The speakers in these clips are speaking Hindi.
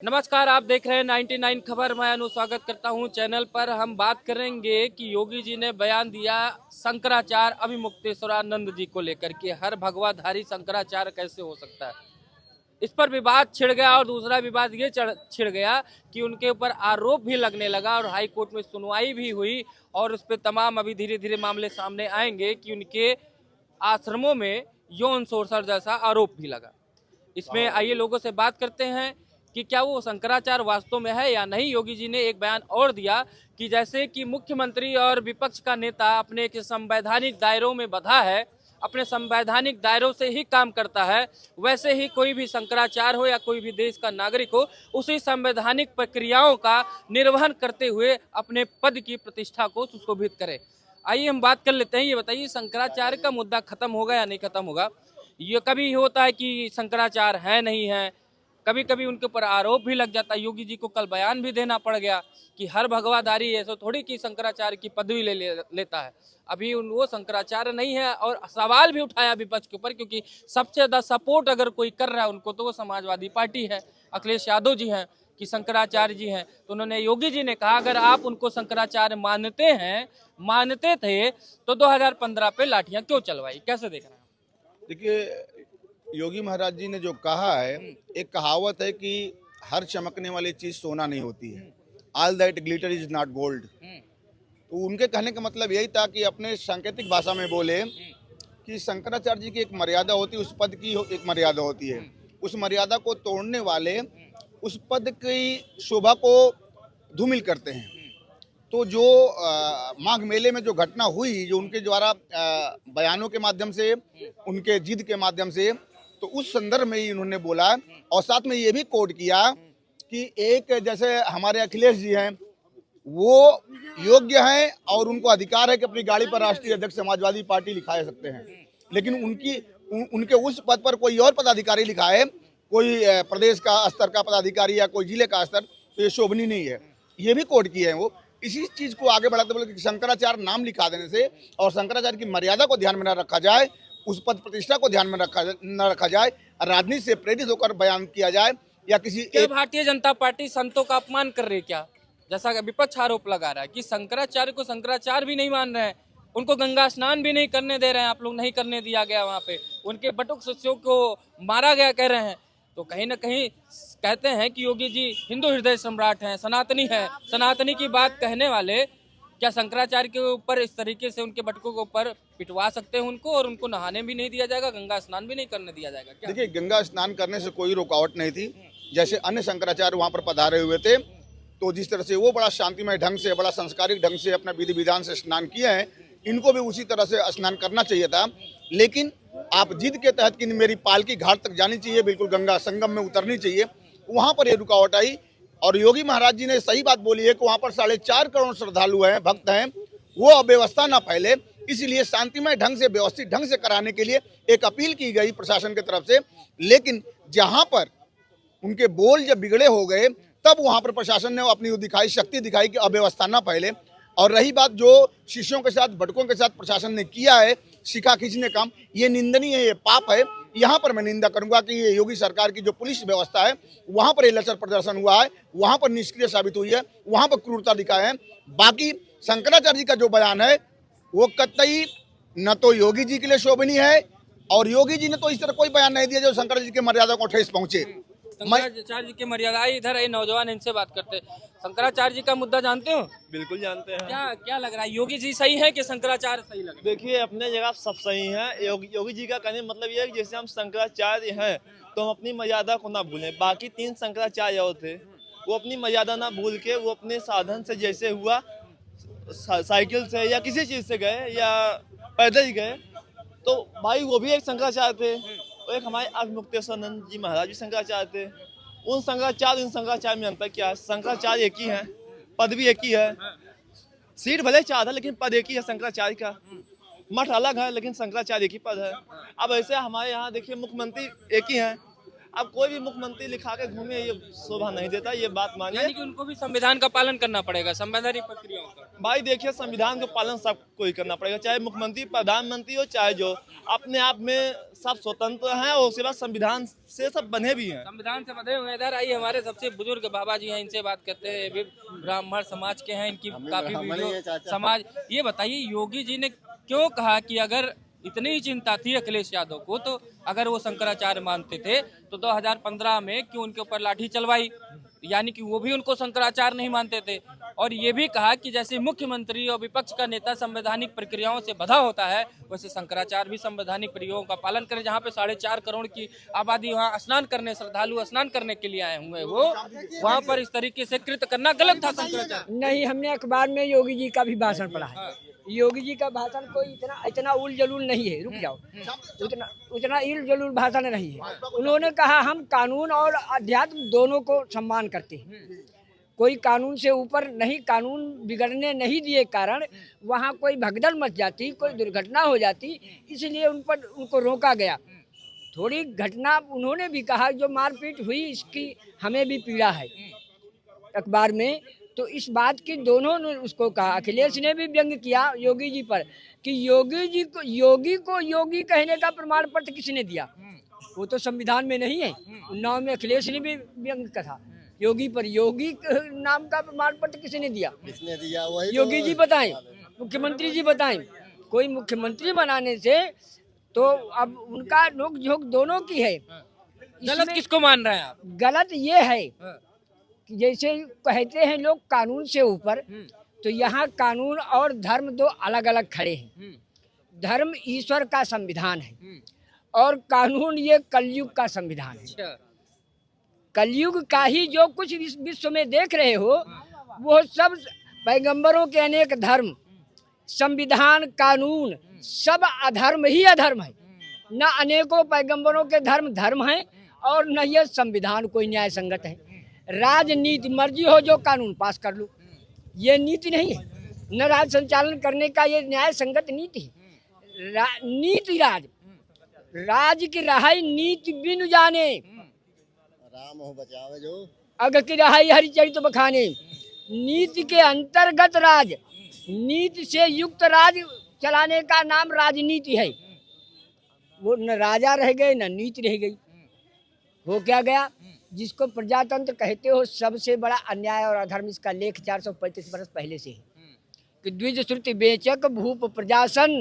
नमस्कार, आप देख रहे हैं 99 खबर। मैं अनु स्वागत करता हूं चैनल पर। हम बात करेंगे कि योगी जी ने बयान दिया शंकराचार्य अभिमुक्तेश्वरानंद जी को लेकर कि हर भगवाधारी शंकराचार्य कैसे हो सकता है। इस पर विवाद छिड़ गया और दूसरा विवाद ये छिड़ गया कि उनके ऊपर आरोप भी लगने लगा और हाई कोर्ट में सुनवाई भी हुई और उस पर तमाम अभी धीरे धीरे मामले सामने आएंगे कि उनके आश्रमों में यौन शोषण जैसा आरोप भी लगा। इसमें आइए लोगों से बात करते हैं कि क्या वो शंकराचार्य वास्तव में है या नहीं। योगी जी ने एक बयान और दिया कि जैसे कि मुख्यमंत्री और विपक्ष का नेता अपने एक संवैधानिक दायरों में बंधा है, अपने संवैधानिक दायरों से ही काम करता है, वैसे ही कोई भी शंकराचार्य हो या कोई भी देश का नागरिक हो उसी संवैधानिक प्रक्रियाओं का निर्वहन करते हुए अपने पद की प्रतिष्ठा को सुशोभित करे। आइए हम बात कर लेते हैं। ये बताइए, शंकराचार्य का मुद्दा खत्म होगा या नहीं खत्म होगा? ये कभी होता है कि शंकराचार्य है नहीं है, कभी कभी उनके ऊपर आरोप भी लग जाता है। योगी जी को कल बयान भी देना पड़ गया कि हर भगवाधारी ऐसा थोड़ी कि शंकराचार्य की पदवी लेता है। अभी वो शंकराचार्य नहीं है और सवाल भी उठाया विपक्ष के ऊपर, क्योंकि सबसे ज्यादा सपोर्ट अगर कोई कर रहा है उनको तो वो समाजवादी पार्टी है, अखिलेश यादव जी हैं कि शंकराचार्य जी हैं। तो उन्होंने, योगी जी ने कहा अगर आप उनको शंकराचार्य मानते थे तो 2015 पे लाठियां क्यों चलवाई? कैसे देख रहे हैं? देखिए, योगी महाराज जी ने जो कहा है, एक कहावत है कि हर चमकने वाली चीज सोना नहीं होती है। All that glitter is not gold. तो उनके कहने का मतलब यही था कि अपने सांकेतिक भाषा में बोले कि शंकराचार्य जी की एक मर्यादा होती है, उस पद की एक मर्यादा होती है। उस मर्यादा को तोड़ने वाले उस पद की शोभा को धूमिल करते हैं। तो जो माघ मेले में जो घटना हुई, जो उनके द्वारा बयानों के माध्यम से, उनके जिद के माध्यम से, तो उस संदर्भ में ही उन्होंने बोला और साथ में ये भी कोट किया कि एक जैसे हमारे अखिलेश जी हैं, वो योग्य हैं और उनको अधिकार है कि अपनी गाड़ी पर राष्ट्रीय अध्यक्ष समाजवादी पार्टी लिखा सकते हैं, लेकिन उनके उस पद पर कोई और पदाधिकारी लिखा है, कोई प्रदेश का स्तर का पदाधिकारी या कोई जिले का स्तर, तो ये शोभनीय नहीं है। ये भी कोट किए हैं वो। इसी चीज को आगे बढ़ाते बोले कि शंकराचार्य नाम लिखा देने से और शंकराचार्य की मर्यादा को ध्यान में न रखा जाए, उस पद प्रतिष्ठा को ध्यान में न रखा जाए, राजनीति से प्रेरित होकर बयान किया जाए या किसी भारतीय जनता पार्टी संतों का अपमान कर रही है क्या? जैसा कि विपक्ष आरोप लगा रहा है कि शंकराचार्य को शंकराचार्य भी नहीं मान रहे हैं, उनको गंगा स्नान भी नहीं करने दे रहे हैं, आप लोग नहीं करने दिया गया वहाँ पे, उनके बटुक शिष्यों को मारा गया कह रहे हैं। तो कहीं ना कहीं कहते हैं कि योगी जी हिंदू हृदय सम्राट हैं, सनातनी है, सनातनी की बात कहने वाले क्या शंकराचार्य के ऊपर इस तरीके से उनके बटकों के ऊपर पिटवा सकते हैं उनको, और उनको नहाने भी नहीं दिया जाएगा, गंगा स्नान भी नहीं करने दिया जाएगा? देखिए, गंगा स्नान करने से कोई रुकावट नहीं थी। जैसे अन्य शंकराचार्य वहाँ पर पधारे हुए थे, तो जिस तरह से वो बड़ा शांतिमय ढंग से, बड़ा संस्कारिक ढंग से अपना विधि विधान से स्नान किए हैं, इनको भी उसी तरह से स्नान करना चाहिए था। लेकिन आप जिद के तहत कि मेरी पालकी घाट तक जानी चाहिए, बिल्कुल गंगा संगम में उतरनी चाहिए, वहाँ पर ये रुकावट आई। और योगी महाराज जी ने सही बात बोली है कि वहाँ पर 4.5 करोड़ श्रद्धालु हैं, भक्त हैं, वो अव्यवस्था ना फैले, इसलिए शांतिमय ढंग से, व्यवस्थित ढंग से कराने के लिए एक अपील की गई प्रशासन की तरफ से। लेकिन जहाँ पर उनके बोल जब बिगड़े हो गए, तब वहाँ पर प्रशासन ने अपनी शक्ति दिखाई कि अव्यवस्था ना फैले। और रही बात जो शिष्यों के साथ, भटकों के साथ प्रशासन ने किया है, शिखा खींचने काम, ये निंदनीय है, ये पाप है। यहाँ पर मैं निंदा करूंगा कि ये योगी सरकार की जो पुलिस व्यवस्था है, वहाँ पर ये लचर प्रदर्शन हुआ है, वहाँ पर निष्क्रिय साबित हुई है, वहाँ पर क्रूरता दिखाए है। बाकी शंकराचार्य जी का जो बयान है वो कतई न तो योगी जी के लिए शोभनीय है, और योगी जी ने तो इस तरह कोई बयान नहीं दिया जो शंकराचार्य जी की मर्यादा को ठेस पहुंचे। शंकराचार्य जी की मर्यादा, इधर ये नौजवान इनसे बात करते। शंकराचार्य जी का मुद्दा जानते हो? बिल्कुल जानते हैं। क्या लग रहा है, योगी जी सही है कि शंकराचार्य सही लग रहा है? देखिए, अपने जगह सब सही हैं। योगी जी का कहने मतलब ये है कि जैसे हम शंकराचार्य हैं तो हम अपनी मर्यादा को ना भूलें। बाकी 3 शंकराचार्य और थे, वो अपनी मर्यादा ना भूल के वो अपने साधन से जैसे हुआ, साइकिल से या किसी चीज से गए या पैदल ही गए, तो भाई वो भी एक शंकराचार्य थे। और एक हमारे अभिमुक्तेश्वरानंद जी महाराज भी शंकराचार्य थे। उन शंकराचार्य में अंतर क्या है? शंकराचार्य एक ही है, पद भी एक ही है, सीट भले 4 है लेकिन पद एक ही है शंकराचार्य का। मठ अलग है लेकिन शंकराचार्य एक ही पद है। अब ऐसे हमारे यहाँ देखिए, मुख्यमंत्री एक ही है। अब कोई भी मुख्यमंत्री लिखा के घूमे, ये शोभा नहीं देता, ये बात मानिए। यानी कि उनको भी संविधान का पालन करना पड़ेगा, संवैधानिक प्रक्रियाओं का। भाई देखिए, संविधान का पालन सबको ही करना पड़ेगा, चाहे मुख्यमंत्री प्रधानमंत्री हो, चाहे जो अपने आप में सब स्वतंत्र हैं और उसके बाद संविधान से सब बने भी हैं। संविधान से बंधे हुए हैं। इधर आइए, हमारे सबसे बुजुर्ग बाबा जी हैं, इनसे बात करते हैं। वे ब्राह्मण समाज के हैं, इनकी काफी वीडियो समाज। ये बताइए, योगी जी ने क्यों कहा कि अगर इतनी ही चिंता थी अखिलेश यादव को, तो अगर वो शंकराचार्य मानते थे तो 2015 में क्यों उनके ऊपर लाठी चलवाई, यानी कि वो भी उनको शंकराचार्य नहीं मानते थे। और ये भी कहा कि जैसे मुख्यमंत्री और विपक्ष का नेता संवैधानिक प्रक्रियाओं से बंधा होता है, वैसे शंकराचार्य भी संवैधानिक प्रक्रियाओं का पालन करें। जहाँ पे 4.5 करोड़ की आबादी वहाँ स्नान करने, श्रद्धालु स्नान करने के लिए आए हुए, वो वहाँ पर इस तरीके से कृत्य करना गलत था शंकराचार्य। नहीं, हमने अखबार में योगी जी का भी भाषण पढ़ा है। योगी जी का भाषण कोई इतना उल जलूल नहीं है, रुक जाओ, उतना इल जलूल भाषण नहीं है। उन्होंने कहा हम कानून और अध्यात्म दोनों को सम्मान करते हैं, कोई कानून से ऊपर नहीं, कानून बिगड़ने नहीं दिए कारण वहाँ कोई भगदड़ मच जाती, कोई दुर्घटना हो जाती, इसलिए उनको रोका गया। थोड़ी घटना उन्होंने भी कहा जो मारपीट हुई इसकी हमें भी पीड़ा है अखबार में, तो इस बात की दोनों ने उसको कहा। अखिलेश ने भी व्यंग किया योगी जी पर कि योगी को योगी कहने का प्रमाण पत्र किसने दिया, वो तो संविधान में नहीं है। उन्नाव में अखिलेश ने भी व्यंग कहा योगी पर, योगी नाम का प्रमाण पत्र किसने दिया, वही योगी जी बताएं, मुख्यमंत्री जी बताएं। कोई मुख्यमंत्री बनाने से तो अब उनका नोक झोंक दोनों की है। गलत किसको मान रहे हैं आप? गलत ये है कि जैसे कहते हैं लोग कानून से ऊपर, तो यहाँ कानून और धर्म दो अलग अलग खड़े हैं। धर्म ईश्वर का संविधान है और कानून ये कलयुग का संविधान है। कलयुग का ही जो कुछ विश्व में देख रहे हो वो सब पैगंबरों के अनेक धर्म, संविधान, कानून सब अधर्म ही अधर्म है। न अनेकों पैगंबरों के धर्म हैं और न ये संविधान कोई न्याय संगत है। राजनीति मर्जी हो जो कानून पास कर लो, ये नीति नहीं है। न राज संचालन करने का ये न्याय संगत नीति है। नीति राज की रहाई नीति बिनु जाने, राम हो बचावे जो अग की रहाई हरिचरित बखाने। नीति के अंतर्गत राज, नीति से युक्त राज चलाने का नाम राजनीति है। वो न राजा रह गए न नीति रह गई। हो क्या गया, जिसको प्रजातंत्र कहते हो सबसे बड़ा अन्याय और अधर्म इसका लेख 435 वर्ष पहले से है कि द्विज श्रुति बेचक भूप प्रजासन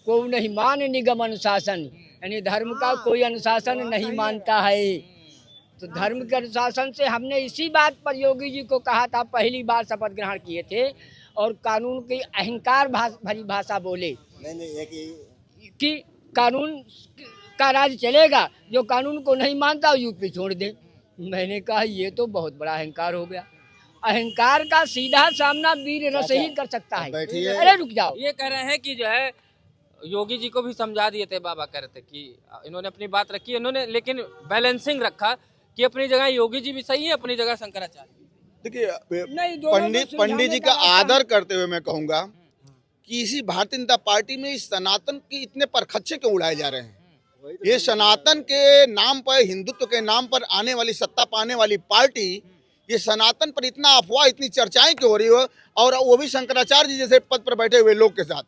को नहीं मान निगम अनुशासन, यानी धर्म का कोई अनुशासन नहीं मानता है। तो धर्म के अनुशासन से हमने इसी बात पर योगी जी को कहा था, पहली बार शपथ ग्रहण किए थे और कानून की अहंकार भरी भाषा बोले कि कानून का राज चलेगा, जो कानून को नहीं मानता यूपी छोड़ दे। मैंने कहा ये तो बहुत बड़ा अहंकार हो गया। अहंकार का सीधा सामना वीर रस ही कर सकता है। अरे रुक जाओ, ये कह रहे हैं कि जो है योगी जी को भी समझा दिए थे, बाबा कह रहे थे कि इन्होंने अपनी बात रखी, इन्होंने लेकिन बैलेंसिंग रखा कि अपनी जगह योगी जी भी सही है, अपनी जगह शंकराचार्य। देखिए, पंडित जी का आदर करते हुए मैं कहूंगा कि इसी भारतीय जनता पार्टी में इस सनातन की इतने परखच्चे क्यों उड़ाए जा रहे हैं। ये सनातन के नाम पर, हिंदुत्व के नाम पर आने वाली, सत्ता पाने वाली पार्टी, ये सनातन पर इतना अफवाह, इतनी चर्चाएं क्यों हो रही हो, और वो भी शंकराचार्य जी जैसे पद पर बैठे हुए लोग के साथ।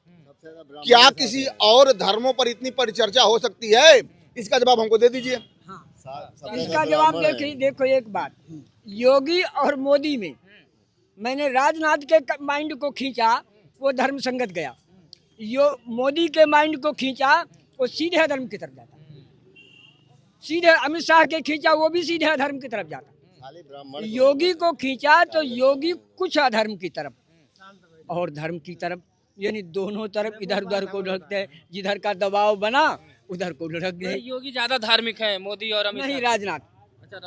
क्या किसी और धर्मों पर इतनी परिचर्चा हो सकती है? इसका जवाब हमको दे दीजिए। इसका जवाब देखो एक बात, योगी और मोदी में मैंने राजनाथ के माइंड को खींचा, वो धर्म संगत गया। मोदी के माइंड को खींचा, वो सीधे अधर्म की तरफ जाता। सीधे अमित शाह के खींचा, वो भी सीधे अधर्म की तरफ जाता। योगी को खींचा तो योगी कुछ अधर्म की तरफ और धर्म की तरफ, यानी दोनों तरफ इधर उधर को ढकते हैं। जिधर का दबाव बना उधर को ढक गए। योगी ज्यादा धार्मिक है मोदी और अमित शाह? नहीं, राजनाथ। अच्छा,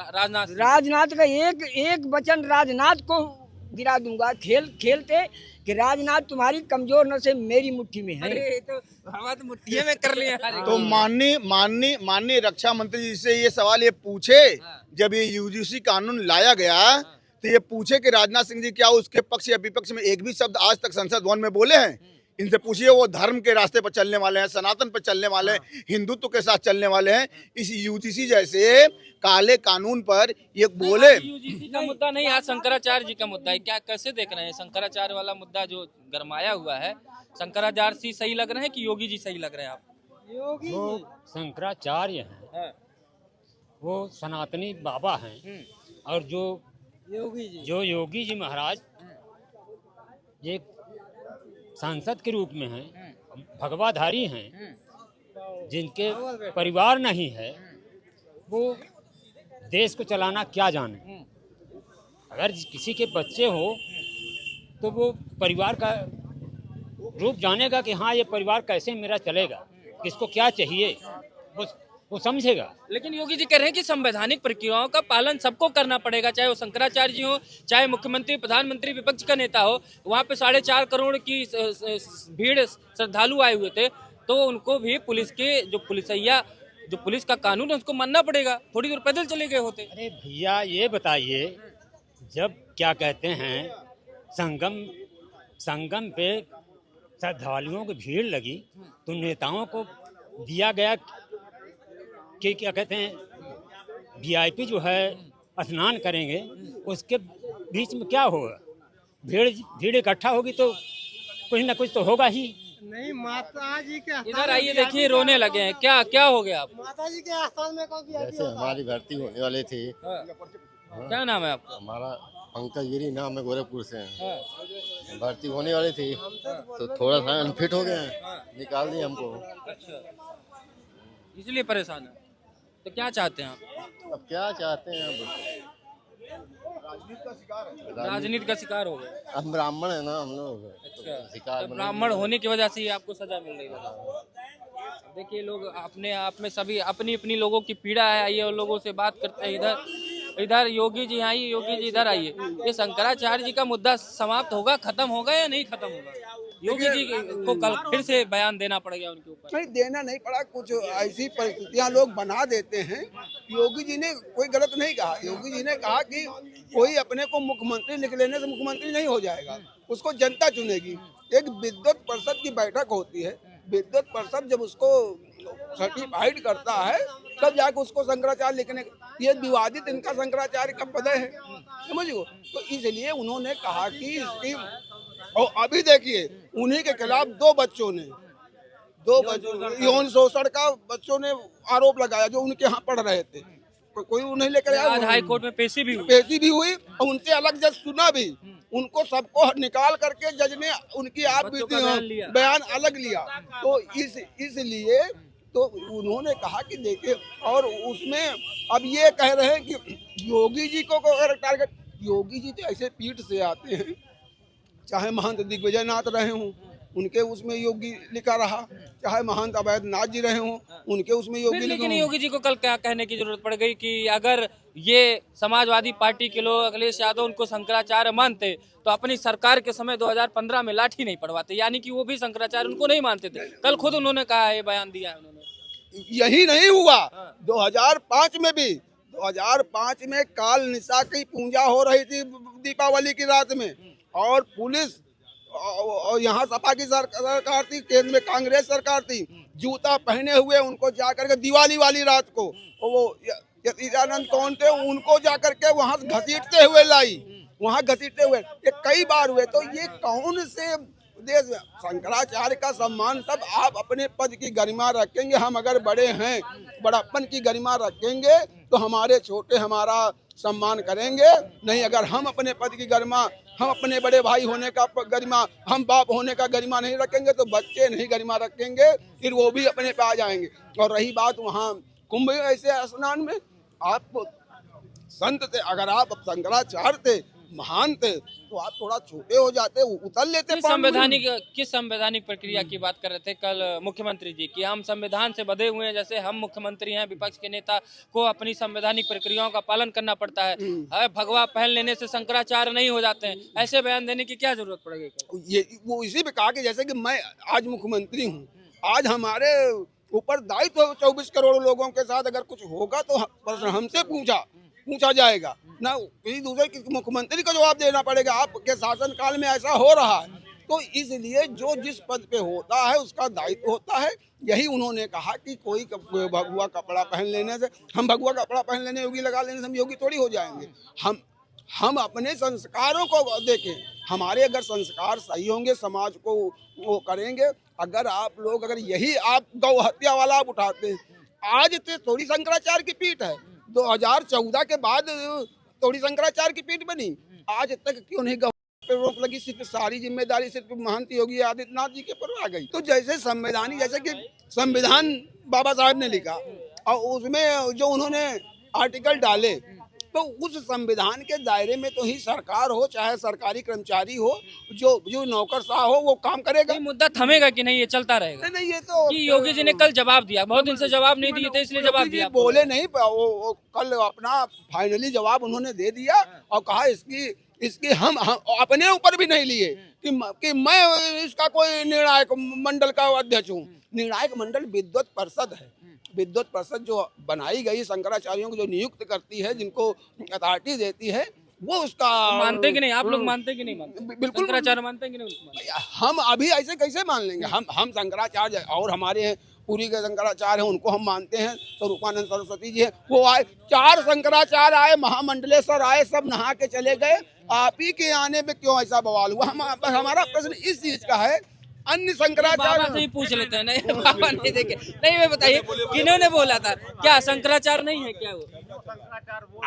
राजनाथ का एक वचन राजनाथ को गिरा दूंगा खेलते कि राजनाथ तुम्हारी कमजोर नसें मेरी मुट्ठी में है। तो हवा तो मुट्ठी में कर लिया। तो माननीय रक्षा मंत्री जी से ये सवाल ये पूछे, जब ये यूजीसी कानून लाया गया तो ये पूछे कि राजनाथ सिंह जी क्या उसके पक्ष या विपक्ष में एक भी शब्द आज तक संसद भवन में बोले हैं? इनसे पूछिए, वो धर्म के रास्ते पर चलने वाले हैं, सनातन पर चलने वाले हैं, हिंदुत्व के साथ चलने वाले हैं। इस यूजीसी जैसे काले कानून पर ये बोले। यूजीसी का मुद्दा नहीं, आज शंकराचार्य जी का मुद्दा है। क्या कैसे देख रहे हैं शंकराचार्य वाला मुद्दा जो गरमाया हुआ है? शंकराचार्य जी सही लग रहे हैं कि योगी जी सही लग रहे हैं आप? जो शंकराचार्य हैं वो सनातनी बाबा हैं, और जो योगी जी महाराज ये सांसद के रूप में हैं, भगवाधारी हैं, जिनके परिवार नहीं है, वो देश को चलाना क्या जाने। अगर किसी के बच्चे हो तो वो परिवार का रूप जानेगा कि हाँ ये परिवार कैसे मेरा चलेगा, किसको क्या चाहिए, वो समझेगा। लेकिन योगी जी कह रहे हैं कि संवैधानिक प्रक्रियाओं का पालन सबको करना पड़ेगा, चाहे वो शंकराचार्य जी हो, चाहे मुख्यमंत्री, प्रधानमंत्री, विपक्ष का नेता हो। वहाँ पे 4.5 करोड़ की भीड़ श्रद्धालु आए हुए थे, तो उनको भी पुलिस के जो पुलिस का कानून है उसको मानना पड़ेगा। थोड़ी दूर पैदल चले गए होते। अरे भैया ये बताइए, जब क्या कहते हैं संगम पे श्रद्धालुओं की भीड़ लगी तो नेताओं को दिया गया कि क्या कहते हैं वीआईपी जो है स्नान करेंगे, उसके बीच में क्या होगा? भीड़ इकट्ठा होगी तो कुछ ना कुछ तो होगा ही। नहीं, माता जी के इधर आइए, देखिए रोने लगे हैं। क्या हो गया आप? माता जी के स्थान में कौन जैसे हमारी भर्ती होने वाली थी। क्या नाम है आपका? हमारा पंकज गिरी नाम है, गोरखपुर से हैं। भर्ती होने वाली थी तो थोड़ा सा अनफिट हो गए, निकाल दिए हमको। अच्छा, इसलिए परेशान है। तो क्या चाहते हैं आप? अब क्या चाहते हैं, राजनीति का शिकार हो गए। हम ब्राह्मण है ना हम लोग, अच्छा, शिकार तो ब्राह्मण होने की वजह से ही आपको सजा मिल रही है। देखिए, लोग अपने आप में सभी अपनी अपनी लोगों की पीड़ा है। आइए और लोगों से बात करते हैं। इधर योगी जी आइए, योगी जी इधर आइए। ये शंकराचार्य जी का मुद्दा समाप्त होगा, खत्म होगा या नहीं खत्म होगा? योगी जी को कल फिर से बयान देना पड़ेगा उनके ऊपर। नहीं, देना नहीं पड़ा, कुछ ऐसी परिस्थितियां लोग बना देते हैं। योगी जी ने कोई गलत नहीं कहा। योगी जी ने कहा कि कोई अपने को मुख्यमंत्री लिख लेने से मुख्यमंत्री नहीं हो जाएगा, उसको जनता चुनेगी। एक विद्युत परिषद की बैठक होती है, विद्युत परिषद जब उसको सर्टिफाइड करता है तब जाकर उसको शंकराचार्य लिखने। ये विवादित इनका शंकराचार्य का पद है, समझो। तो इसलिए उन्होंने कहा कि इसकी, और अभी देखिए उन्हीं के खिलाफ दो बच्चों यौन शोषण का बच्चों ने आरोप लगाया जो उनके यहाँ पढ़ रहे थे। कोई उन्हें लेकर आया, आज हाई कोर्ट में पेशी भी हुई और उनसे अलग जज सुना भी। उनको सबको निकाल करके जज ने उनकी आप बयान अलग लिया। तो इसलिए तो उन्होंने कहा कि देखिए, और उसमें अब ये कह रहे हैं कि योगी जी को टारगेट। योगी जी तो ऐसे पीठ से आते हैं, चाहे महंत दिग्विजय नाथ रहे हों उनके उसमें योगी लिखा रहा, चाहे महंत अवैध नाथ जी रहे हों उनके उसमें योगी लिखा। लेकिन योगी जी को कल क्या कहने की जरूरत पड़ गई कि अगर ये समाजवादी पार्टी के लोग, अखिलेश यादव उनको शंकराचार्य मानते तो अपनी सरकार के समय 2015 में लाठी नहीं पड़वाते, यानी कि वो भी शंकराचार्य उनको नहीं मानते थे। कल खुद उन्होंने कहा है, बयान दिया है उन्होंने। यही नहीं हुआ, 2005 में भी 2005 में काल निशा की पूजा हो रही थी दीपावली की रात में, और पुलिस और यहाँ सपा की सरकार थी, केंद्र में कांग्रेस सरकार थी, जूता पहने हुए उनको जाकर के दिवाली वाली रात को वो यतीरानंद कौन थे उनको जाकर के वहाँ घसीटते हुए लाई, वहाँ घसीटते हुए ये कई बार हुए। तो ये कौन से देश? शंकराचार्य का सम्मान सब आप अपने पद की गरिमा रखेंगे। हम अगर बड़े हैं, बड़प्पन की गरिमा रखेंगे तो हमारे छोटे हमारा सम्मान करेंगे। नहीं, अगर हम अपने पद की गरिमा, हम अपने बड़े भाई होने का गरिमा, हम बाप होने का गरिमा नहीं रखेंगे तो बच्चे नहीं गरिमा रखेंगे, फिर वो भी अपने पे आ जाएंगे। और रही बात वहाँ कुंभ ऐसे स्नान में, आप संत थे, अगर आप शंकराचार्य थे, महान थे, तो आप थोड़ा छोटे हो जाते, उतर लेते। किस संवैधानिक प्रक्रिया की बात कर रहे थे कल मुख्यमंत्री जी की? हम संविधान से बंधे हुए हैं, जैसे हम मुख्यमंत्री हैं, विपक्ष के नेता को अपनी संवैधानिक प्रक्रियाओं का पालन करना पड़ता है। भगवा पहन लेने से शंकराचार्य नहीं हो जाते हैं, ऐसे बयान देने की क्या जरूरत पड़ेगी? ये वो इसी पे कहा कि जैसे कि मैं आज मुख्यमंत्री हूँ, आज हमारे ऊपर दायित्व 24 करोड़ लोगों के साथ अगर कुछ होगा तो प्रश्न हमसे पूछा जाएगा ना, किसी दूसरे मुख्यमंत्री को जवाब देना पड़ेगा। आपके शासन काल में ऐसा हो रहा है तो इसलिए जो जिस पद पे होता है उसका दायित्व होता है। यही उन्होंने कहा कि कोई भगवा कपड़ा पहन लेने से, हम भगवा कपड़ा पहन लेने, योगी लगा लेने से हम योगी थोड़ी हो जाएंगे। हम अपने संस्कारों को देखें, हमारे अगर संस्कार सही होंगे समाज को वो करेंगे। अगर आप लोग अगर यही आप गौ हत्या वाला आप उठाते हैं, आज तो थोड़ी शंकराचार्य की पीठ है, 2014 के बाद थोड़ी शंकराचार्य की पीठ बनी, आज तक क्यों नहीं गौ पे रोक लगी? सिर्फ सारी जिम्मेदारी सिर्फ महंत योगी आदित्यनाथ जी के पर आ गई। तो जैसे संवैधानिक, जैसे कि संविधान बाबा साहब ने लिखा और उसमें जो उन्होंने आर्टिकल डाले, तो उस संविधान के दायरे में तो ही सरकार हो चाहे सरकारी कर्मचारी हो, जो नौकरशाह हो वो काम करेगा। ये मुद्दा थमेगा कि नहीं, ये चलता रहेगा? नहीं, ये तो कि योगी जी ने कल जवाब दिया, बहुत दिन से जवाब नहीं दिए थे इसलिए जवाब दिया। बोले नहीं, वो कल अपना फाइनली जवाब उन्होंने दे दिया और कहा इसकी हम अपने ऊपर भी नहीं लिए कि मैं इसका कोई निर्णायक मंडल का अध्यक्ष हूँ। निर्णायक मंडल विद्वत परिषद है। विद्वत परिषद जो बनाई गई शंकराचार्यों को जो नियुक्त करती है, जिनको अथॉरिटी देती है, वो उसका मानते कि नहीं? आप लोग मानते कि नहीं मानते? बिल्कुल शंकराचार्य मानते कि नहीं? हम अभी ऐसे कैसे मान लेंगे? हम शंकराचार्य और हमारे पूरी के शंकराचार्य हैं, उनको हम मानते हैं। तो रूपानंद सरस्वती जी है, वो आए, 4 शंकराचार्य आए, महामंडलेश्वर आए, सब नहा के चले गए। आप ही के आने में क्यों ऐसा बवाल हुआ? हमारा प्रश्न इस चीज का है। अन्य शंकराचार्य बाबा से ही पूछ लेते हैं। नहीं, बाबा नहीं देखे नहीं। मैं बताइए किन्होंने बोला था? क्या शंकराचार्य नहीं है क्या वो?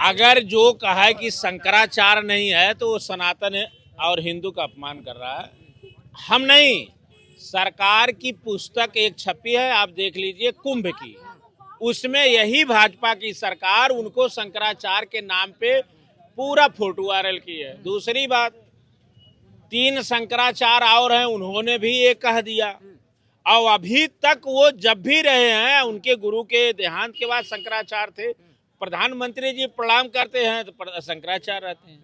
अगर जो कहा है कि शंकराचार्य नहीं है तो वो सनातन और हिंदू का अपमान कर रहा है। हम नहीं, सरकार की पुस्तक एक छपी है, आप देख लीजिए, कुंभ की, उसमें यही भाजपा की सरकार उनको शंकराचार्य के नाम पे पूरा फोटो वायरल की है। दूसरी बात, 3 शंकराचार्य और हैं, उन्होंने भी ये कह दिया और अभी तक वो जब भी रहे हैं, उनके गुरु के देहांत के बाद शंकराचार्य थे। प्रधानमंत्री जी प्रणाम करते हैं तो शंकराचार्य रहते हैं।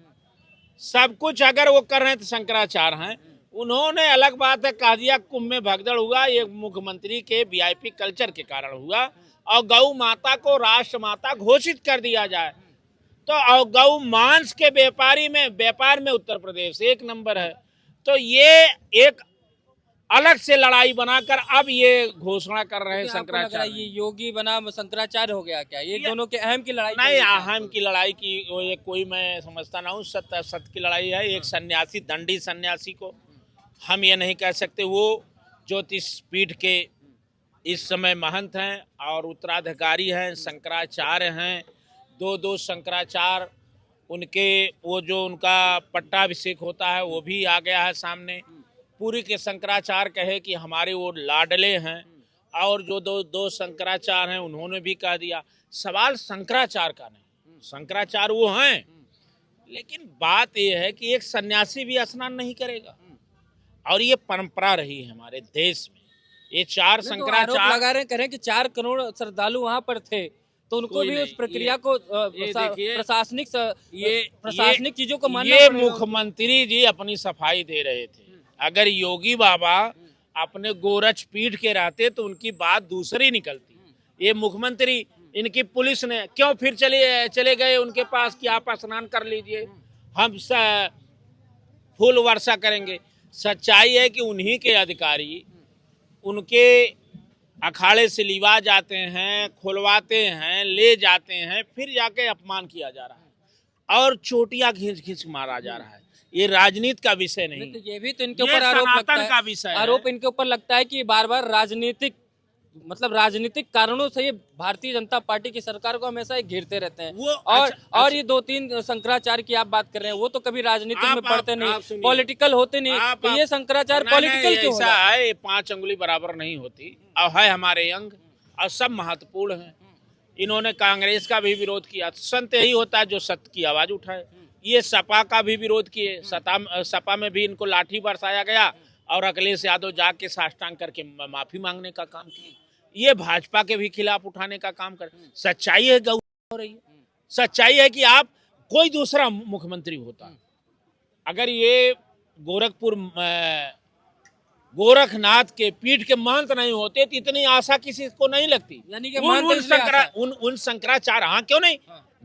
सब कुछ अगर वो कर रहे हैं तो शंकराचार्य हैं। उन्होंने, अलग बात है, कह दिया कुंभ में भगदड़ हुआ, ये मुख्यमंत्री के वीआईपी कल्चर के कारण हुआ और गौ माता को राष्ट्र माता घोषित कर दिया जाए। तो गौ मांस के व्यापार में उत्तर प्रदेश 1 नंबर है। तो ये एक अलग से लड़ाई बनाकर अब ये घोषणा कर रहे हैं शंकराचार्य। ये योगी बना शंकराचार्य हो गया क्या? ये दोनों के अहम की लड़ाई नहीं, अहम की लड़ाई की ये कोई मैं समझता ना हूँ। सत्य की लड़ाई है। एक सन्यासी, दंडी सन्यासी को हम ये नहीं कह सकते। वो ज्योतिष पीठ के इस समय महंत हैं और उत्तराधिकारी हैं, शंकराचार्य हैं। 2 शंकराचार्य, उनके वो जो उनका पट्टाभिषेक होता है वो भी आ गया है सामने। पूरी के शंकराचार्य कहे कि हमारे वो लाडले हैं और जो 2 शंकराचार्य हैं उन्होंने भी कह दिया। सवाल शंकराचार्य का नहीं, शंकराचार्य वो हैं, लेकिन बात ये है कि एक सन्यासी भी स्नान नहीं करेगा और ये परंपरा रही है हमारे देश में। ये 4 शंकराचार्य लगा रहे, कह रहे हैं कि 4 करोड़ श्रद्धालु वहाँ पर थे, तो उनको भी उस प्रक्रिया को प्रशासनिक चीजों को मानना ये पड़ेगा। मुख्यमंत्री जी अपनी सफाई दे रहे थे। अगर योगी बाबा अपने गोरक्ष पीठ के रहते तो उनकी बात दूसरी निकलती। ये मुख्यमंत्री, इनकी पुलिस ने क्यों फिर चले गए उनके पास कि आप स्नान कर लीजिए, हम फूल वर्षा करेंगे। सच्चाई है कि उन्हीं के अधिकारी उनके अखाड़े से लिवा जाते हैं, खुलवाते हैं, ले जाते हैं, फिर जाके अपमान किया जा रहा है और चोटियां खींच मारा जा रहा है। ये राजनीति का विषय नहीं, तो ये भी तो इनके ऊपर आरोप लगता है। का विषय आरोप इनके ऊपर लगता है कि बार-बार राजनीतिक कारणों से ये भारतीय जनता पार्टी की सरकार को हमेशा ये घेरते रहते हैं। और ये 2-3 शंकराचार्य की आप बात कर रहे हैं, वो तो कभी राजनीतिक में पढ़ते नहीं, पॉलिटिकल होते नहीं, तो ये शंकराचार्य पॉलिटिकल क्यों ऐसा है? ये 5 अंगुली बराबर नहीं होती और है हमारे अंग और सब महत्वपूर्ण है। इन्होंने कांग्रेस का भी विरोध किया। संत यही होता है जो सत्य की आवाज उठाए। ये सपा का भी विरोध किए। सपा में भी इनको लाठी बरसाया गया और अखिलेश यादव जाके साष्टांग करके माफी मांगने का काम किया। ये भाजपा के भी खिलाफ उठाने का काम कर। सच्चाई है गौ हो रही है। सच्चाई है कि आप कोई दूसरा मुख्यमंत्री होता, अगर ये गोरखनाथ के पीठ के महंत नहीं होते तो इतनी आशा किसी को नहीं लगती। यानी कि उन शंकराचार्य, हाँ क्यों नहीं,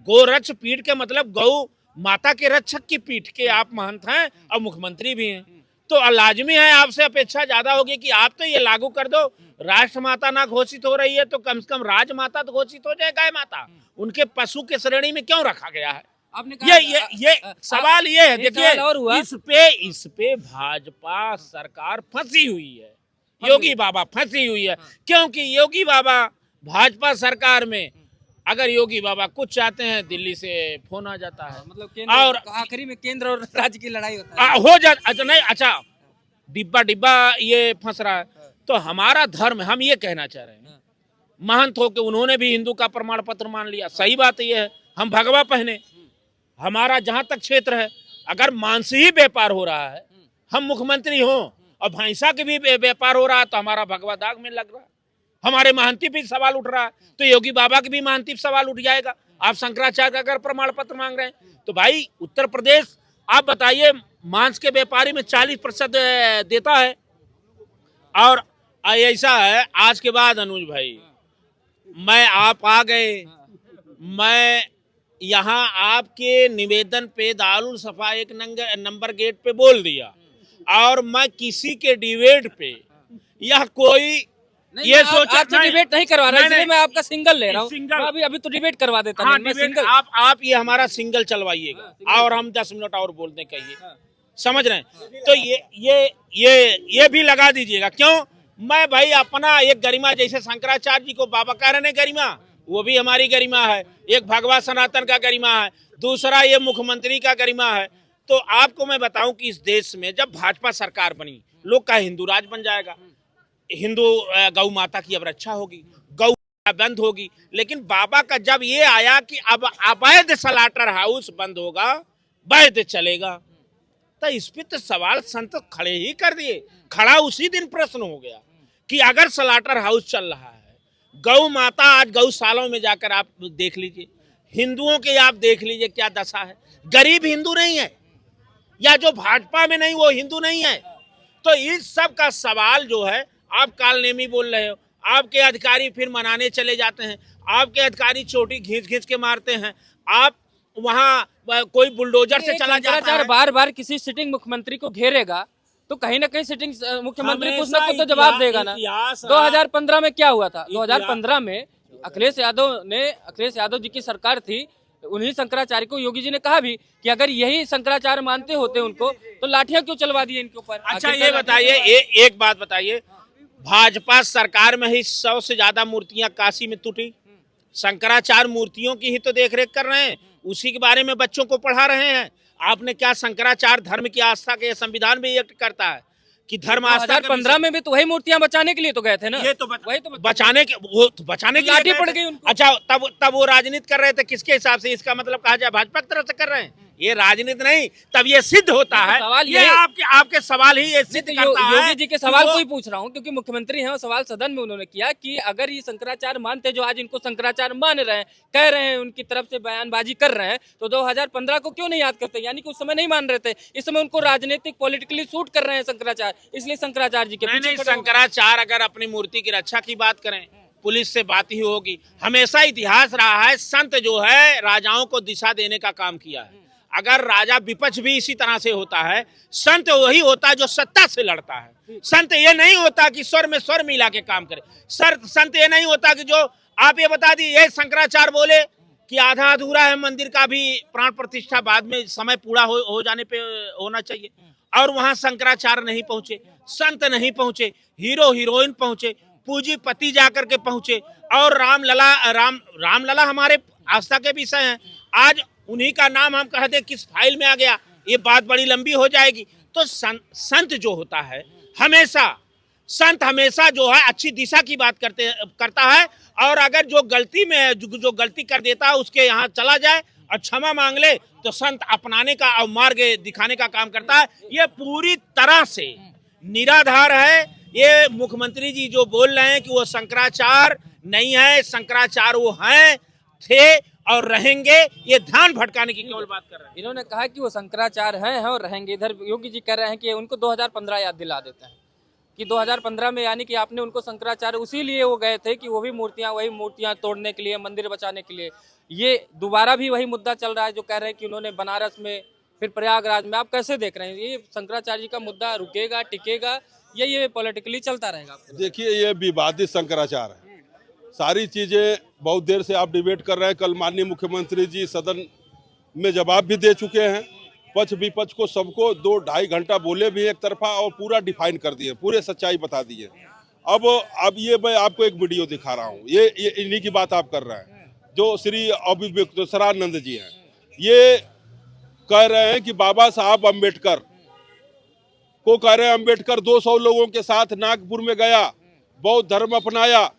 गोरक्ष पीठ के मतलब गौ माता के रक्षक की पीठ के आप महंत हैं और मुख्यमंत्री भी हैं, तो तो लाजमी है, आपसे अपेक्षा ज्यादा होगी कि आप तो ये लागू कर दो। राष्ट्रमाता ना घोषित हो रही है तो कम से कम राजमाता तो घोषित हो जाए, गाय माता। उनके पशु के श्रेणी में क्यों रखा गया है? आपने कहा ये सवाल ये है। एक सवाल और हुआ। देखिए, इस पे भाजपा सरकार फंसी हुई है, योगी बाबा फंसी हुई है। क्योंकि योगी बाबा भाजपा सरकार में, अगर योगी बाबा कुछ चाहते हैं दिल्ली से फोन आ जाता है, मतलब केंद्र और आखिरी में केंद्र और राज्य की लड़ाई होता है। हो जाता। अच्छा नहीं, अच्छा डिब्बा ये फंस रहा है। तो हमारा धर्म, हम ये कहना चाह रहे हैं, महंत होके उन्होंने भी हिंदू का प्रमाण पत्र मान लिया। सही बात ये है, हम भगवा पहने। हमारा जहां तक क्षेत्र है, अगर मांस ही व्यापार हो रहा है, हम मुख्यमंत्री हों और भैंसा के भी व्यापार हो रहा है, तो हमारा भगवा दाग में लग रहा है। हमारे महंती पे सवाल उठ रहा है, तो योगी बाबा की भी महंती पे सवाल उठ जाएगा। आप शंकराचार्य का अगर प्रमाण पत्र मांग रहे हैं, तो भाई उत्तर प्रदेश, आप बताइए, मांस के व्यापारी में 40% देता है। और ऐसा है, आज के बाद अनुज भाई, मैं आप आ गए, मैं यहाँ आपके निवेदन पे दारुल सफा 1 नंबर गेट पे बोल दिया, और मैं किसी के डिबेट पे या कोई ये सोचा, आप तो डिबेट नहीं करवा रहे, इसलिए मैं आपका सिंगल ले रहा हूँ। सिंगल अभी तो डिबेट करवा देता हाँ, मैं डिबेट सिंगल। आप ये हमारा सिंगल चलवाइएगा, और हम 10 मिनट और बोलते कहिए, समझ रहे हैं? तो ये भी लगा दीजिएगा। क्यों? मैं भाई अपना एक गरिमा, जैसे शंकराचार्य जी को बाबा कह रहे हैं गरिमा, वो भी हमारी गरिमा है। एक भगवा सनातन का गरिमा है, दूसरा ये मुख्यमंत्री का गरिमा है। तो आपको मैं बताऊं कि इस देश में जब भाजपा सरकार बनी, लोग का हिंदू राज बन जाएगा, हिंदू गौ माता की अब रक्षा होगी, गौ बंद होगी। लेकिन बाबा का जब ये आया कि अब अवैध स्लॉटर हाउस बंद होगा, वैध चलेगा, तो इस पे तो सवाल संत खड़े ही कर दिए। खड़ा उसी दिन प्रश्न हो गया कि अगर स्लॉटर हाउस चल रहा है, गौ माता, आज गौशालाओं में जाकर आप देख लीजिए, हिंदुओं के आप देख लीजिए क्या दशा है। गरीब हिंदू नहीं है, या जो भाजपा में नहीं वो हिंदू नहीं है। तो इस सब का सवाल जो है, आप कालनेमी बोल रहे हो, आपके अधिकारी फिर मनाने चले जाते हैं, आपके अधिकारी चोटी घींच के मारते हैं, आप वहाँ कोई बुलडोजर से चला जाता है। बार बार किसी सिटिंग मुख्यमंत्री को घेरेगा तो कहीं ना कहीं सिटिंग मुख्यमंत्री कुछ ना कुछ तो जवाब देगा ना। 2015 में क्या हुआ था? 2015 में अखिलेश यादव जी की सरकार थी, उन्हीं शंकराचार्य को योगी जी ने कहा भी कि अगर यही शंकराचार्य मानते होते उनको, तो लाठियां क्यों चलवा दिए इनके ऊपर? अच्छा ये बताइए, एक बात बताइए, भाजपा सरकार में ही 100 से ज्यादा मूर्तियां काशी में टूटी, शंकराचार्य मूर्तियों की ही तो देखरेख कर रहे हैं, उसी के बारे में बच्चों को पढ़ा रहे हैं। आपने क्या, शंकराचार्य धर्म की आस्था के संविधान में एक्ट करता है कि धर्म आस्था। 2015 में भी तो वही मूर्तियां बचाने के लिए तो गए थे ना। ये तो बचाने की लाठी पड़ गई उनको। अच्छा, तब वो राजनीति कर रहे थे किसके हिसाब से? इसका मतलब कहा जाए भाजपा की तरफ से कर रहे हैं, ये राजनीति नहीं। तब ये सिद्ध होता है, सवाल ये आपके सवाल ही ये सिद्ध करता है। योगी जी के सवाल को ही पूछ रहा हूँ, क्योंकि मुख्यमंत्री हैं और सवाल सदन में उन्होंने किया कि अगर ये शंकराचार्य मानते, जो आज इनको शंकराचार्य मान रहे हैं, कह रहे हैं, उनकी तरफ से बयानबाजी कर रहे हैं, तो 2015 को क्यों नहीं याद करते? यानी कि उस समय नहीं मान रहे थे, इस समय उनको राजनीतिक पॉलिटिकली सूट कर रहे हैं शंकराचार्य, इसलिए शंकराचार्य जी के नहीं, शंकराचार्य अगर अपनी मूर्ति की रक्षा की बात करें, पुलिस से बात ही होगी। हमेशा इतिहास रहा है, संत जो है राजाओं को दिशा देने का काम किया है। अगर राजा विपक्ष भी इसी तरह से होता है, संत वही होता है जो सत्ता से लड़ता है। संत ये नहीं होता कि स्वर में स्वर मिला के काम करे। संत ये नहीं होता कि जो आप ये बता दी, ये शंकराचार्य बोले कि आधा अधूरा है मंदिर का भी प्राण प्रतिष्ठा बाद में समय पूरा हो जाने पे होना चाहिए, और वहां शंकराचार्य नहीं पहुंचे, संत नहीं पहुंचे, हीरो हीरोइन पहुंचे, पूंजीपति जाकर के पहुंचे, और रामलला हमारे आस्था के विषय हैं। आज उन्हीं का नाम हम कह दे किस फाइल में आ गया, ये बात बड़ी लंबी हो जाएगी। तो संत जो होता है, संत हमेशा जो है अच्छी दिशा की बात करता है, और अगर जो गलती में जो गलती कर देता है उसके यहाँ चला जाए और क्षमा मांग ले, तो संत अपनाने का और मार्ग दिखाने का काम करता है। ये पूरी तरह से निराधार है। ये मुख्यमंत्री जी जो बोल रहे हैं कि वो शंकराचार्य नहीं है, शंकराचार्य वो हैं, थे और रहेंगे, ये ध्यान भटकाने की केवल बात कर रहे हैं। इन्होंने कहा कि वो शंकराचार्य हैं और रहेंगे। इधर योगी जी कह रहे हैं कि उनको 2015 याद दिला देते हैं कि 2015 में, यानी कि आपने उनको शंकराचार्य उसी लिए वो गए थे कि वो भी वही मूर्तियां तोड़ने के लिए, मंदिर बचाने के लिए। ये दोबारा भी वही मुद्दा चल रहा है जो कह रहे हैं कि उन्होंने बनारस में फिर प्रयागराज में, आप कैसे देख रहे हैं ये शंकराचार्य जी का मुद्दा रुकेगा, टिकेगा, या ये पॉलिटिकली चलता रहेगा? देखिए, ये विवादित शंकराचार्य है। सारी चीजें बहुत देर से आप डिबेट कर रहे हैं। कल माननीय मुख्यमंत्री जी सदन में जवाब भी दे चुके हैं। पक्ष विपक्ष को सबको 2-2.5 घंटा बोले भी एक तरफा और पूरा डिफाइन कर दिए, पूरे सच्चाई बता दिए। अब ये मैं आपको एक वीडियो दिखा रहा हूँ। ये इन्हीं की बात आप कर रहे हैं, जो श्री अभिमुक्तेश्वरानंद जी हैं। ये कह रहे हैं कि बाबा साहब अम्बेडकर को कह रहे हैं, अम्बेडकर 200 लोगों के साथ नागपुर में गया, बौद्ध धर्म अपनाया।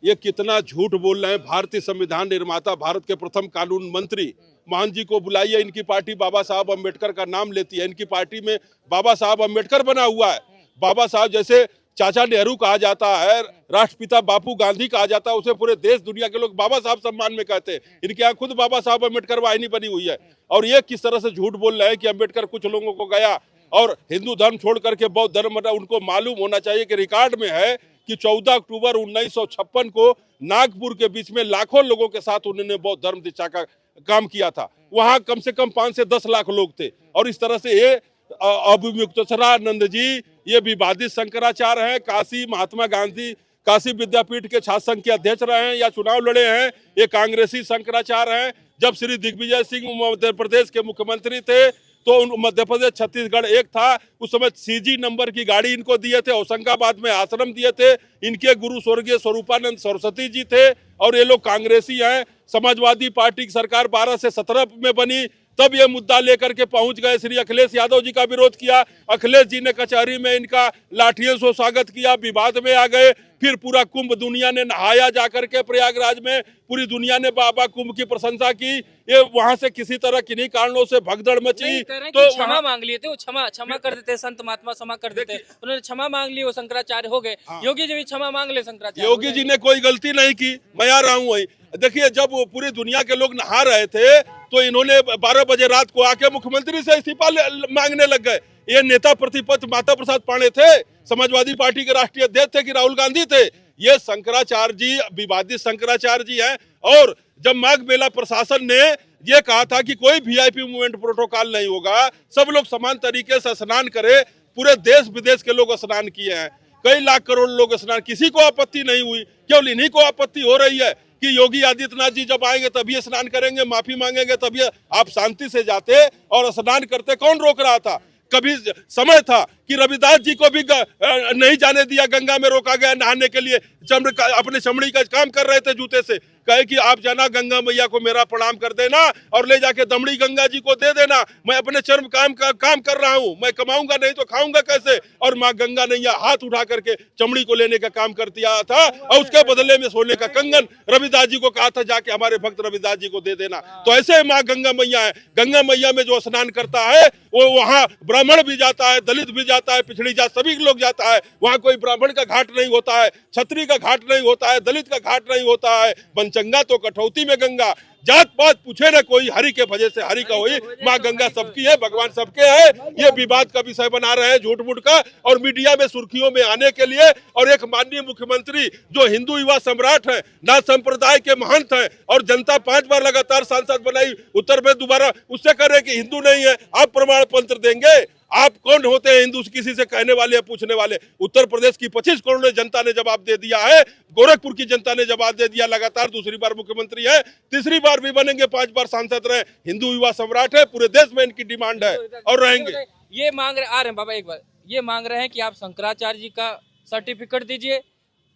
ये कितना झूठ बोल रहे हैं। भारतीय संविधान निर्माता, भारत के प्रथम कानून मंत्री मान जी को बुलाइए। इनकी पार्टी बाबा साहब अम्बेडकर का नाम लेती है। इनकी पार्टी में बाबा साहब अम्बेडकर बना हुआ है। बाबा साहब जैसे चाचा नेहरू कहा जाता है, राष्ट्रपिता बापू गांधी कहा जाता है, उसे पूरे देश दुनिया के लोग बाबा साहब सम्मान में कहते हैं। इनके यहाँ खुद बाबा साहब अम्बेडकर वाहिनी बनी हुई है। और ये किस तरह से झूठ बोल रहे हैं कि अम्बेडकर कुछ लोगों को गया और हिंदू धर्म छोड़ करके बौद्ध धर्म बना। उनको मालूम होना चाहिए कि रिकॉर्ड में है कि 14 अक्टूबर 1956 को नागपुर के बीच में लाखों लोगों के साथ उन्होंने बौद्ध धर्म दीक्षा का काम किया था। वहां कम से कम 5 से 10 लाख लोग थे। और इस तरह से ये अभिमुक्तेश्वरानंद जी ये विवादित शंकराचार्य हैं। काशी महात्मा गांधी काशी विद्यापीठ के छात्र संघ के अध्यक्ष रहे हैं या चुनाव लड़े हैं। ये कांग्रेसी शंकराचार्य हैं। जब श्री दिग्विजय सिंह मध्य प्रदेश के मुख्यमंत्री थे तो मध्य प्रदेश छत्तीसगढ़ एक था, उस समय CG नंबर की गाड़ी इनको दिए थे। होशंगाबाद में आश्रम दिए थे। इनके गुरु स्वर्गीय स्वरूपानंद सरस्वती जी थे। और ये लोग कांग्रेसी हैं। समाजवादी पार्टी की सरकार 12 से 17 में बनी, तब ये मुद्दा लेकर के पहुंच गए। श्री अखिलेश यादव जी का विरोध किया। अखिलेश जी ने कचहरी में इनका लाठियों से स्वागत किया, विवाद में आ गए। फिर पूरा कुंभ दुनिया ने नहाया जाकर के प्रयागराज में, पूरी दुनिया ने बाबा कुंभ की प्रशंसा की। ये वहां से किसी तरह किन्हीं कारणों से भगदड़ मची तो क्षमा मांग लिए थे, वो क्षमा कर देते, संत महात्मा क्षमा कर देते, उन्होंने क्षमा मांग ली, वो शंकराचार्य हो गए। योगी जी भी क्षमा मांग ले, शंकराचार्य। योगी जी ने कोई गलती नहीं की, मैं आ रहा हूँ वही। देखिए, जब पूरी दुनिया के लोग नहा रहे थे तो इन्होंने 12 बजे रात को आके मुख्यमंत्री से इस्तीफा मांगने लग गए। ये नेता प्रतिपक्ष माता प्रसाद पांडे थे, समाजवादी पार्टी के राष्ट्रीय अध्यक्ष थे कि राहुल गांधी थे। ये शंकराचार्य जी विवादित शंकराचार्य जी हैं। और जब माघ मेला प्रशासन ने ये कहा था कि कोई VIP मूवमेंट प्रोटोकॉल नहीं होगा, सब लोग समान तरीके से स्नान करें, पूरे देश विदेश के लोग स्नान किए हैं, कई लाख करोड़ लोग स्नान, किसी को आपत्ति नहीं हुई। केवल इन्हीं को आपत्ति हो रही है कि योगी आदित्यनाथ जी जब आएंगे तभी स्नान करेंगे, माफी मांगेंगे तभी। आप शांति से जाते और स्नान करते, कौन रोक रहा था? कभी समय था कि रविदास जी को भी नहीं जाने दिया, गंगा में रोका गया नहाने के लिए। अपने चमड़ी का काम कर रहे थे जूते से, कहे कि आप जाना गंगा मैया को मेरा प्रणाम कर देना और ले जाके दमड़ी गंगा जी को दे देना। मैं अपने चर्म काम कर रहा हूँ, मैं कमाऊंगा नहीं तो खाऊंगा कैसे? और माँ गंगा नैया हाथ उठा करके चमड़ी को लेने का काम कर दिया था और उसके बदले में सोने का कंगन रविदास जी को कहा था जाके हमारे भक्त रविदास जी को दे देना। तो ऐसे माँ गंगा मैया है। गंगा मैया में जो स्नान करता है वो वहाँ ब्राह्मण भी जाता है, दलित भी जाता है, पिछड़ी जात सभी लोग जाता है। वहाँ कोई ब्राह्मण का घाट नहीं होता है, क्षत्रिय का घाट नहीं होता है, दलित का घाट नहीं होता है। बनचंगा तो कठौती में गंगा, जात पात पूछे न कोई, हरि के वजह से हरि का हुई। माँ गंगा सबकी है, भगवान सबके है। ये विवाद का विषय बना रहे हैं झूठ मूठ का, और मीडिया में सुर्खियों में आने के लिए। और एक माननीय मुख्यमंत्री जो हिंदू युवा सम्राट है, नाथ संप्रदाय के महंत है, और जनता 5 बार लगातार सांसद बनाई, उत्तर में दोबारा, उससे कह रहे कि हिंदू नहीं है। आप प्रमाण पत्र देंगे? आप कौन होते हैं हिंदू किसी से कहने वाले, पूछने वाले? उत्तर प्रदेश की 25 करोड़ जनता ने जवाब दे दिया है, गोरखपुर की जनता ने जवाब दे दिया। लगातार दूसरी बार मुख्यमंत्री है, तीसरी बार भी बनेंगे, 5 बार सांसद रहे। हिंदू युवा सम्राट है, पूरे देश में इनकी डिमांड है और रहेंगे। ये मांग रहे आ रहे हैं बाबा, एक बार ये मांग रहे हैं कि आप शंकराचार्य जी का सर्टिफिकेट दीजिए,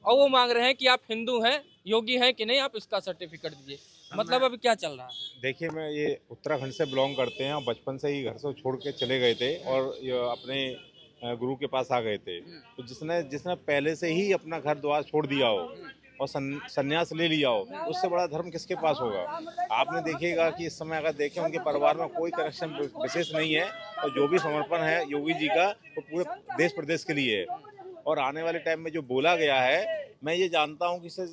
और वो मांग रहे हैं कि आप हिंदू हैं, योगी हैं कि नहीं, आप इसका सर्टिफिकेट दीजिए। मतलब अभी क्या चल रहा है? देखिए, मैं ये उत्तराखंड से बिलोंग करते हैं और बचपन से ही घर से छोड़ के चले गए थे और अपने गुरु के पास आ गए थे। तो जिसने पहले से ही अपना घर द्वार छोड़ दिया हो और संन्यास ले लिया हो, उससे बड़ा धर्म किसके पास होगा? आपने देखिएगा कि इस समय अगर देखें, उनके परिवार में कोई कनेक्शन विशेष नहीं है, और जो भी समर्पण है योगी जी का वो पूरे देश प्रदेश के लिए है। और आने वाले टाइम में जो बोला गया है, मैं ये जानता हूँ कि इससे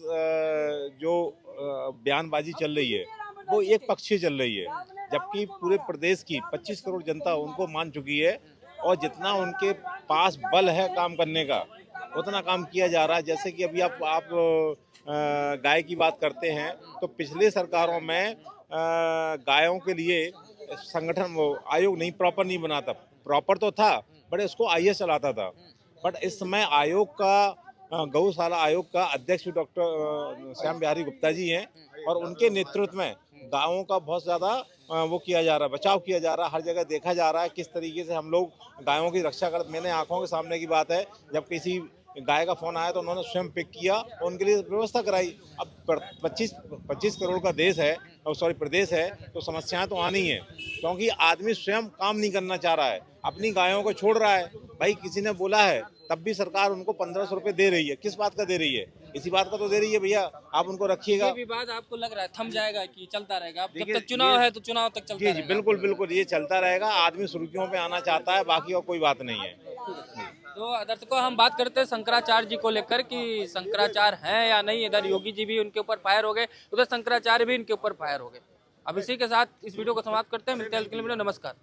जो बयानबाजी चल रही है वो एक पक्षीय चल रही है, जबकि पूरे प्रदेश की 25 करोड़ जनता उनको मान चुकी है, और जितना उनके पास बल है काम करने का उतना काम किया जा रहा है। जैसे कि अभी आप गाय की बात करते हैं, तो पिछले सरकारों में गायों के लिए संगठन वो आयोग नहीं प्रॉपर नहीं बना था। प्रॉपर तो था बट इसको आईएएस चलाता था। बट इस समय आयोग का गौशाला आयोग का अध्यक्ष डॉक्टर श्याम बिहारी गुप्ता जी हैं और उनके नेतृत्व में गायों का बहुत ज़्यादा वो किया जा रहा है, बचाव किया जा रहा है। हर जगह देखा जा रहा है किस तरीके से हम लोग गायों की रक्षा कर। मैंने आंखों के सामने की बात है, जब किसी गाय का फोन आया तो उन्होंने स्वयं पिक किया और उनके लिए व्यवस्था कराई। अब 25 करोड़ का देश है, सॉरी प्रदेश है, तो समस्याएं तो आनी है, क्योंकि आदमी स्वयं काम नहीं करना चाह रहा है, अपनी गायों को छोड़ रहा है। भाई किसी ने बोला है तब भी सरकार उनको 1500 रुपए दे रही है। किस बात का दे रही है? इसी बात का तो दे रही है भैया, आप उनको रखिएगा। ये विवाद आपको लग रहा है थम जाएगा कि चलता रहेगा? जब तक चुनाव है तो चुनाव तक चलता रहेगा? बिल्कुल बिल्कुल, ये चलता रहेगा। आदमी सुर्खियों पे आना चाहता है, बाकी और कोई बात नहीं है। तो दर्शकों, हम बात करते हैं शंकराचार्य जी को लेकर कि शंकराचार्य हैं या नहीं। इधर योगी जी भी उनके ऊपर फायर हो गए, उधर शंकराचार्य भी इनके ऊपर फायर हो गए। अब इसी के साथ इस वीडियो को समाप्त करते हैं। मिलते हैं, नमस्कार।